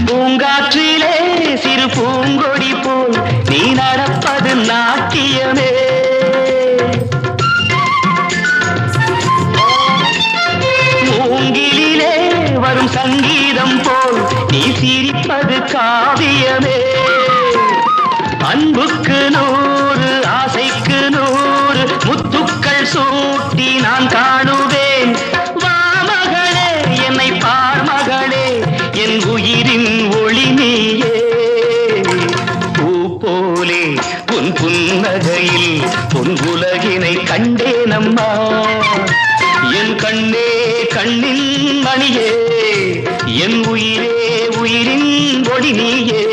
பூங்காற்றிலே சிறு பூங்கொடி போல் நீ நடப்பது நாட்டியமே. மூங்கிலே வரும் சங்கீதம் போல் நீ சிரிப்பது காவியமே. அன்புக்கு 100 ஆசைக்கு 100 முத்துக்கள் சூட்டி நான் காணுவேன். வா மகளே என்னை பார் மகளே என் உயிரின் ஒளி நீயே. பூ போலே உன் புன்னகையில் பொன் உலகினை கண்டேனம்மா. என் கண்ணே கண்ணின் மணியே என் உயிரே உயிரின் ஒளி நீயே.